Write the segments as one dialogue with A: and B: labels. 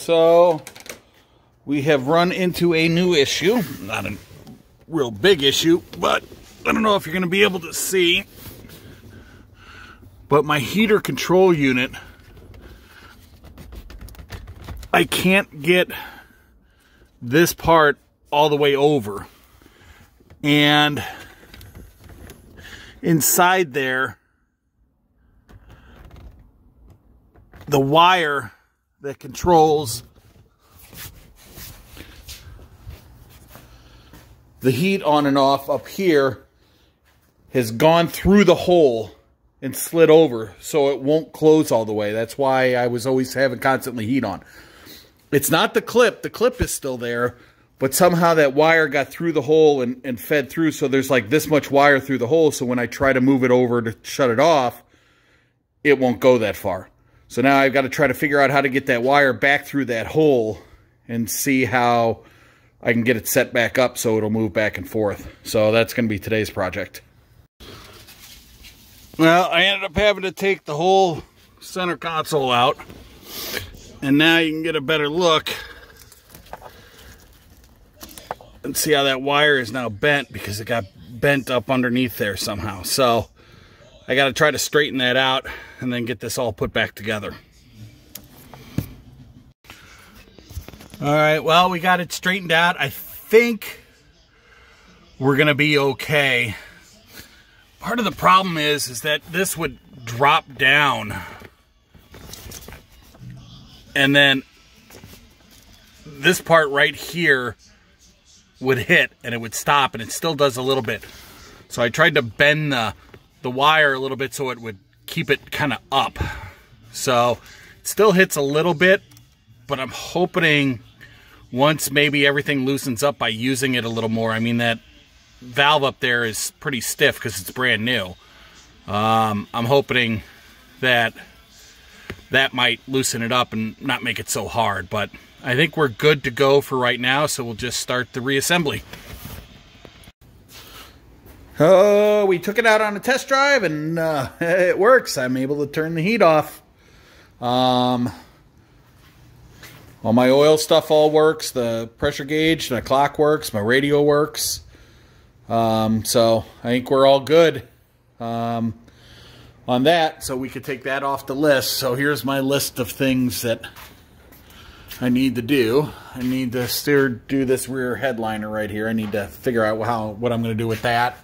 A: so we have run into a new issue. Not a real big issue, but I don't know if you're going to be able to see. But my heater control unit, I can't get this part all the way over. And inside there, the wire that controls the heat on and off up here has gone through the hole and slid over, so it won't close all the way. That's why I was always having constantly heat on. It's not the clip. The clip is still there, but somehow that wire got through the hole and fed through, so there's like this much wire through the hole, so when I try to move it over to shut it off, it won't go that far. So now I've got to try to figure out how to get that wire back through that hole and see how I can get it set back up so it'll move back and forth. So that's going to be today's project. Well, I ended up having to take the whole center console out. And now you can get a better look and see how that wire is now bent because it got bent up underneath there somehow. So I got to try to straighten that out and then get this all put back together. All right, well, we got it straightened out. I think we're going to be okay. Part of the problem is that this would drop down and then this part right here would hit and it would stop, and it still does a little bit. So I tried to bend the wire a little bit so it would keep it kind of up. So it still hits a little bit, but I'm hoping once maybe everything loosens up by using it a little more. I mean, that valve up there is pretty stiff because it's brand new. I'm hoping that might loosen it up and not make it so hard, but I think we're good to go for right now, so we'll just start the reassembly. Oh, we took it out on a test drive and it works. I'm able to turn the heat off. All my oil stuff all works. The pressure gauge, the clock works, my radio works. So I think we're all good on that, so we could take that off the list. So here's my list of things that I need to do. I need to do this rear headliner right here. I need to figure out what I'm going to do with that.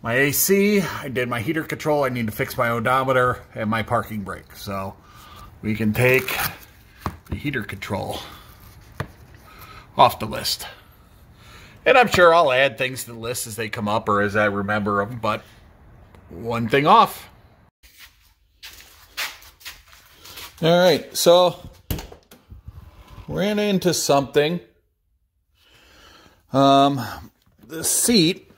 A: My AC, I did my heater control. I need to fix my odometer and my parking brake. So we can take the heater control off the list. And I'm sure I'll add things to the list as they come up or as I remember them, but one thing off. All right, so ran into something. The seat,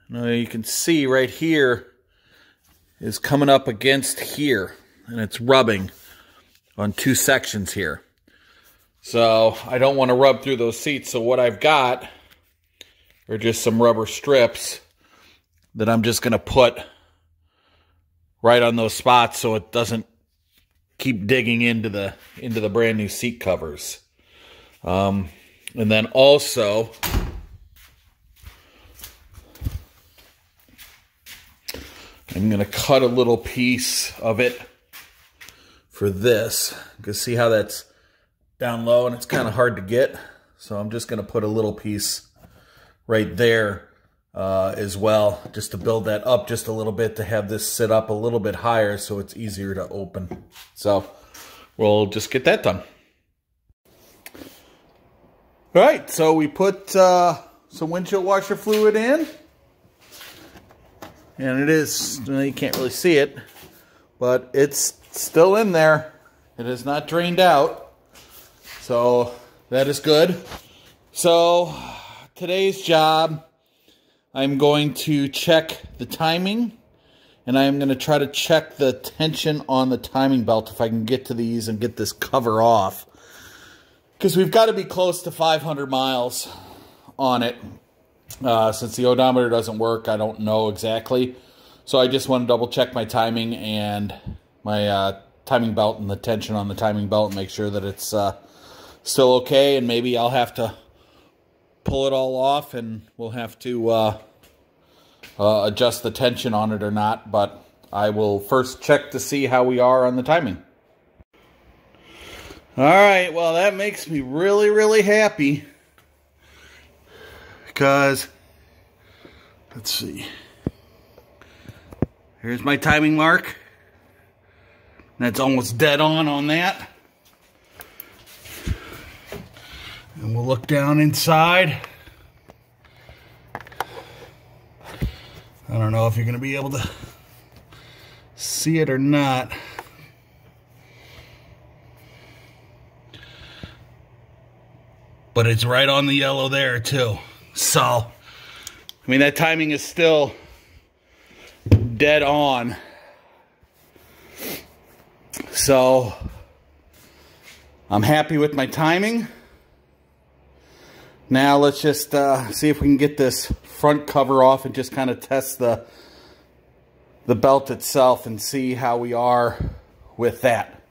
A: now you can see right here, is coming up against here, and it's rubbing on two sections here. So I don't want to rub through those seats, so what I've got are just some rubber strips that I'm just going to put right on those spots so it doesn't keep digging into the brand new seat covers. And then also I'm going to cut a little piece of it for this. You can see how that's down low and it's kind of hard to get. So I'm just going to put a little piece right there as well, just to build that up just a little bit, to have this sit up a little bit higher so it's easier to open. So we'll just get that done. All right, so we put some windshield washer fluid in. And it is, you can't really see it, but it's still in there. It is not drained out. So that is good. So today's job, I'm going to check the timing, and I'm going to try to check the tension on the timing belt if I can get to these and get this cover off. Because we've got to be close to 500 miles on it. Since the odometer doesn't work, I don't know exactly. So I just want to double check my timing and my timing belt and the tension on the timing belt and make sure that it's still okay. And maybe I'll have to pull it all off and we'll have to adjust the tension on it or not. But I will first check to see how we are on the timing. All right, well, that makes me really, really happy because, let's see, here's my timing mark. That's almost dead on that. And we'll look down inside. I don't know if you're going to be able to see it or not. But it's right on the yellow there too. So, I mean, that timing is still dead on. So, I'm happy with my timing. Now let's just see if we can get this front cover off and just kind of test the belt itself and see how we are with that.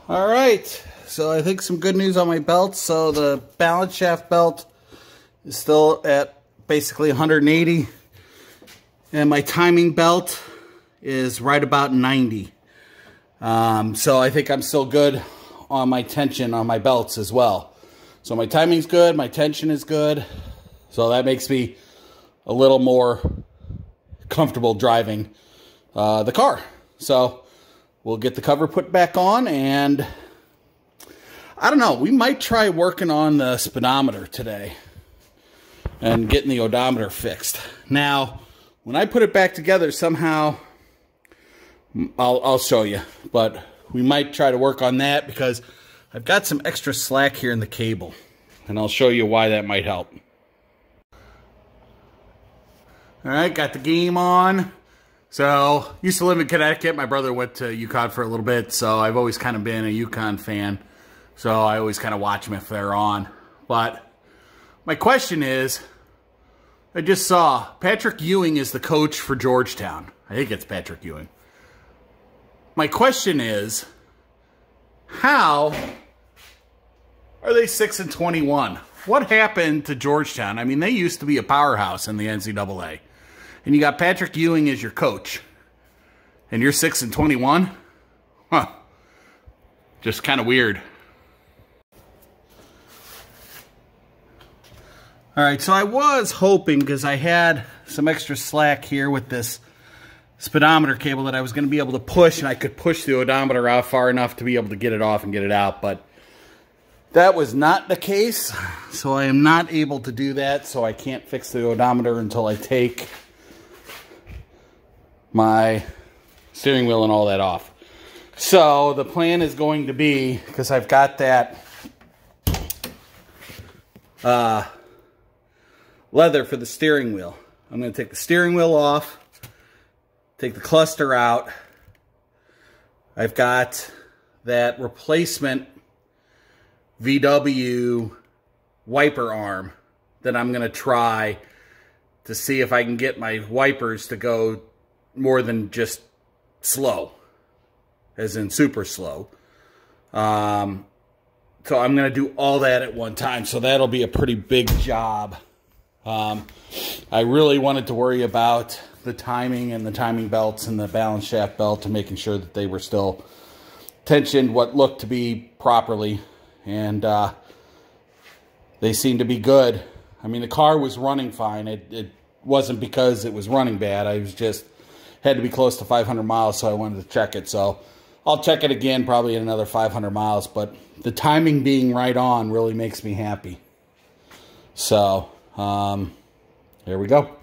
A: All right, so I think some good news on my belt. So the balance shaft belt is still at basically 180, and my timing belt is right about 90. So I think I'm still good on my tension on my belts as well. So my timing's good, my tension is good. So that makes me a little more comfortable driving the car. So we'll get the cover put back on, and I don't know, we might try working on the speedometer today and getting the odometer fixed. Now, when I put it back together, somehow, I'll show you, but we might try to work on that because I've got some extra slack here in the cable, and I'll show you why that might help. All right, got the game on. So, used to live in Connecticut. My brother went to UConn for a little bit, so I've always kind of been a UConn fan. So, I always kind of watch them if they're on. But my question is, I just saw Patrick Ewing is the coach for Georgetown. I think it's Patrick Ewing. My question is, how are they 6-21? What happened to Georgetown? I mean, they used to be a powerhouse in the NCAA. And you got Patrick Ewing as your coach. And you're 6-21? Huh. Just kind of weird. All right, so I was hoping, because I had some extra slack here with this speedometer cable, that I was going to be able to push, and I could push the odometer out far enough to be able to get it off and get it out, but that was not the case. So I am not able to do that, so I can't fix the odometer until I take my steering wheel and all that off. So the plan is going to be, because I've got that leather for the steering wheel, I'm going to take the steering wheel off, take the cluster out. I've got that replacement VW wiper arm that I'm going to try to see if I can get my wipers to go more than just slow, as in super slow. So I'm going to do all that at one time. So that'll be a pretty big job. I really wanted to worry about the timing and the timing belts and the balance shaft belt and making sure that they were still tensioned what looked to be properly. And they seem to be good. I mean, the car was running fine. It wasn't because it was running bad. I was just had to be close to 500 miles, so I wanted to check it. So I'll check it again probably in another 500 miles. But the timing being right on really makes me happy. So there we go.